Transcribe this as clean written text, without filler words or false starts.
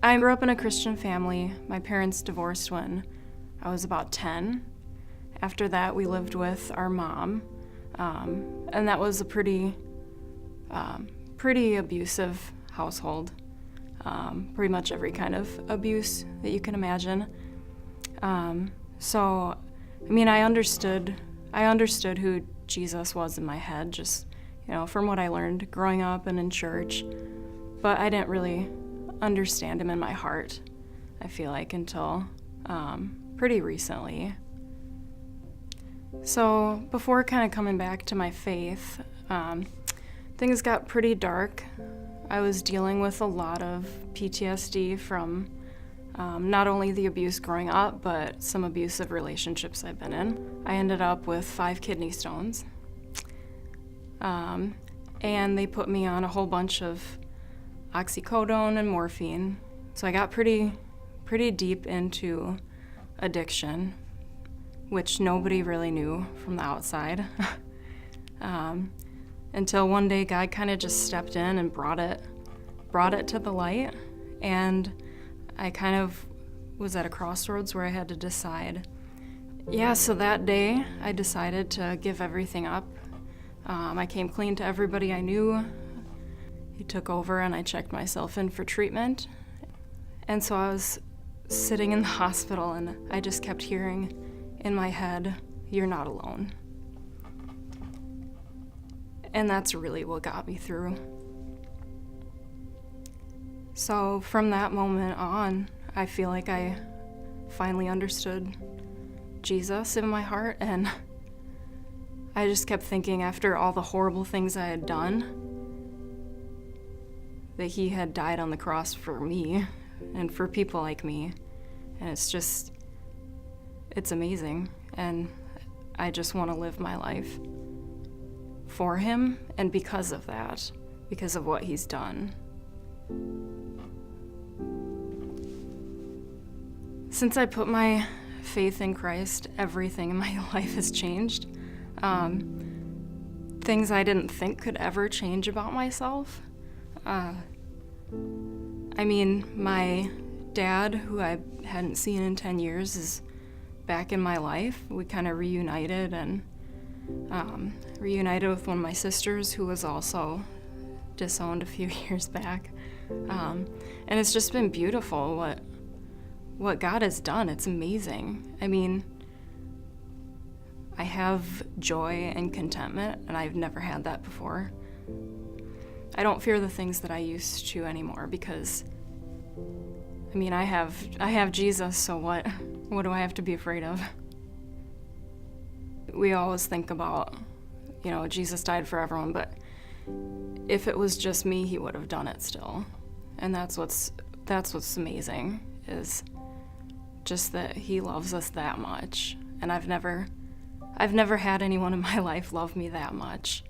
I grew up in a Christian family. My parents divorced when I was about 10. After that, we lived with our mom, and that was a pretty abusive household. Pretty much every kind of abuse that you can imagine. So, I mean, I understood who Jesus was in my head, just, from what I learned growing up and in church, but I didn't really understand him in my heart, I feel like, until pretty recently. So before kind of coming back to my faith, things got pretty dark. I was dealing with a lot of PTSD from not only the abuse growing up, but some abusive relationships I've been in. I ended up with 5 kidney stones. And they put me on a whole bunch of oxycodone and morphine. So I got pretty deep into addiction, which nobody really knew from the outside. Until one day God kind of just stepped in and brought it to the light, and I kind of was at a crossroads where I had to decide. So that day I decided to give everything up. I came clean to everybody I knew. He took over and I checked myself in for treatment. And so I was sitting in the hospital and I just kept hearing in my head, "You're not alone." And that's really what got me through. So from that moment on, I feel like I finally understood Jesus in my heart, and I just kept thinking, after all the horrible things I had done, that he had died on the cross for me and for people like me. And it's amazing. And I just want to live my life for him, and because of that, because of what he's done. Since I put my faith in Christ, everything in my life has changed. Things I didn't think could ever change about myself. My dad, who I hadn't seen in 10 years, is back in my life. We kind of reunited, and reunited with one of my sisters who was also disowned a few years back. And it's just been beautiful what God has done. It's amazing. I have joy and contentment, and I've never had that before. I don't fear the things that I used to anymore, because I have Jesus, so what do I have to be afraid of? We always think about, Jesus died for everyone, but if it was just me, he would have done it still. And that's what's amazing, is just that he loves us that much. And I've never had anyone in my life love me that much.